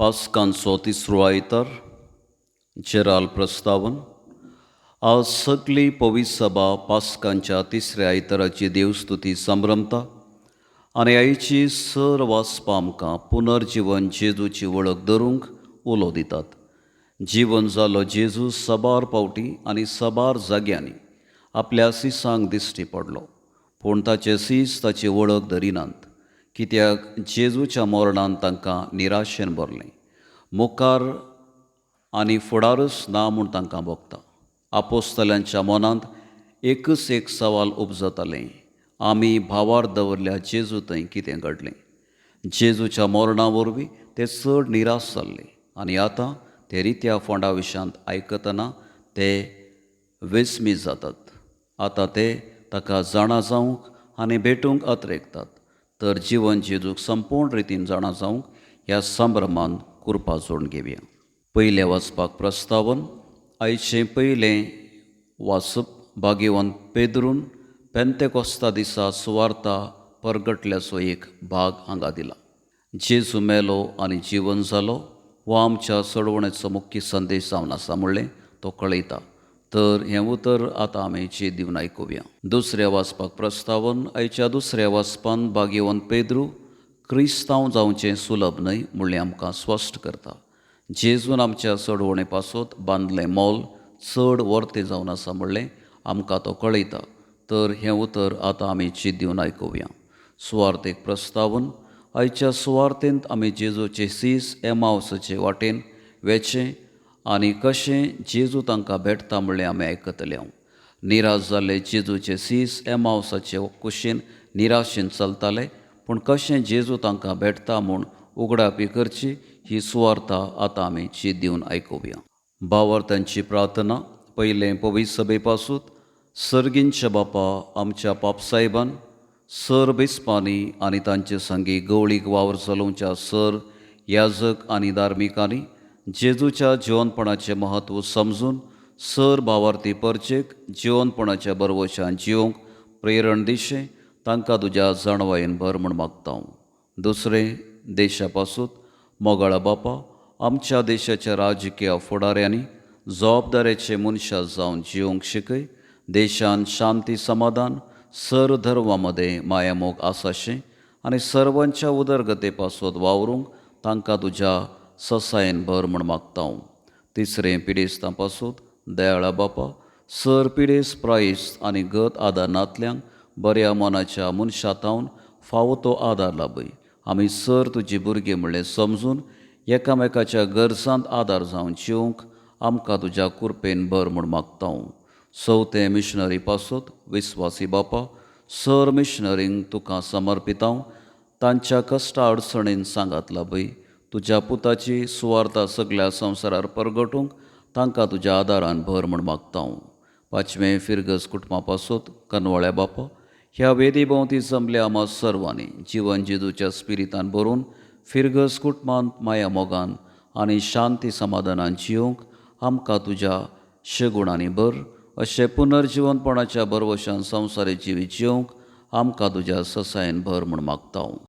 पास्कांचो तिसरो आयतार. जेराल प्रस्तावन. आज सगळी पवित्र सभा पास्कांच्या तिसऱ्या आयताराची देवस्तुती संभ्रमता आनी आयची सर वाचपा आमकां पुनर्जीवन जेजूची वळख धरूंक उलो दितात. जीवन जालो जेजू सबार पावटी आनी सबार जाग्यांनी आपल्या सिसांक दिश्टी पडलो, पूण ताचे सीस ताची वळख धरिनात, कित्याक जेजूच्या मरणान तांकां निराशेन भरलें. मुखार आनी फुडारच ना म्हूण तांकां भोगता. आपोस्तलांच्या मनांत एकच एक सवाल उपजतालें, आमी भावार दवरल्या जेजू थंय कितें घडलें. जेजूच्या मरणा वरवीं ते चड निराश जाल्ले आनी आतां ते रित्या फोंडा विशांत आयकतना ते वेचमीत जातात. आतां ते ताका जाणा जावंक आनी भेटूंक अत्रेकतात. तर जीवन जेजूक संपूर्ण रितीन जाणा जावंक ह्या संभ्रमान कुरपा जोडून घेवया. पयलें वाचपाक प्रस्तावन. आयचें पयलें वाचप भाग्यवंत पेद्रून पेंतेकोस्ता दिसा सुवार्ता परगटल्याचो एक भाग हांगा दिला. जेजू मेलो आनी जीवन जालो हो आमच्या चळवळेचो मुख्य संदेश जावन आसा म्हणलें तो कळयता. तर हें उतर आतां आमी ची दिवन आयकुया. दुसऱ्या वाचपाक प्रस्तावन. आयच्या दुसऱ्या वाचपान भाग्यवंत पेद्रू क्रिस्तांव जावचें सुलभ न्हय म्हणलें आमकां स्पश्ट करता. जेजून आमच्या चळवळे पासत बांदलें मोल चड वर्तें जावन आसा म्हणलें आमकां तो कळयता. तर हें उतर आतां आमी ची दिवन आयकुया. सुवार्थेक प्रस्तावन. आयच्या सुवार्थेंत आमी जेजूचे सीस एमावसाचे वाटेन वेचें आनी कशें जेजू तांकां भेटता म्हणलें आमी आयकतले. निराश जाल्ले जेजूचे सीस एमावसाचे कुशीन निराशेन चलताले, पूण कशें जेजू तांकां भेटता म्हूण उगडापी करची ही सुवार्ता आतां आमी ची दिवन आयकुया. भावार्थांची प्रार्थना. पयलें पवित्र सभे पासून. सर्गींच्या बापा आमच्या पापसाहेबान सर बेस्पांनी आनी तांचे संगी गवळीक वावर चलोवच्या सर याजक आनी धार्मिकांनी जेजूच्या जिवनपणाचें म्हत्व समजून सर भावार्थी परचेक जिवनपणाच्या बरवशान जिवंक प्रेरण दिशें तांकां तुज्या जाणवायेन भर म्हूण मागता. दुसरें देशा पासून. मोगाळा बापा आमच्या देशाच्या राजकीय फुडाऱ्यांनी जबाबदारेचे मनशां जावन जिवंक शिकय. देशांत शांती समाधान सर धर्मा मदें मायामोग आसाशें आनी सर्वांच्या उदरगते पासत वावरूंक तांकां तुज्या ससायेन भर म्हूण मागता. तिसरें पिडेस्तां पासून. दयाळा बापा सर पिडेस्त प्रायस्त आनी गत आदारांतल्यांक बऱ्या मनाच्या मनशां फावो तो आदार लाभय. आमी सर तुजी भुरगीं म्हणलें समजून एकामेकाच्या गरजांत आदार जावन जिवंक आमकां तुज्या कृपेन भर म्हूण मागता. चवथें मिशनरी पासून. विस्वासी बापा सर मिशनरींक तुका समर्पिता. तांच्या कश्टा अडचणींत सांगात लाभय. तुज्या पुताची सुवार्ता सगळ्या संवसारार परगटूंक तांकां तुज्या आदारान भर म्हूण मागता. पांचवें फिरगस कुटुंबा पासून. कनवाळ्या बापा ह्या वेदी भोंवती जमल्या आमा सर्वांनी जिवन जेजूच्या स्पिरितान भरून फिरगस कुटुंबांत माया मोगान आनी शांती समाधानान जिवंक आमकां तुज्या शेगुणांनी भर. अशें पुनर्जिवनपणाच्या बरवशान संवसारी जिवी जिवंक आमकां तुज्या ससायेन भर म्हूण मागता.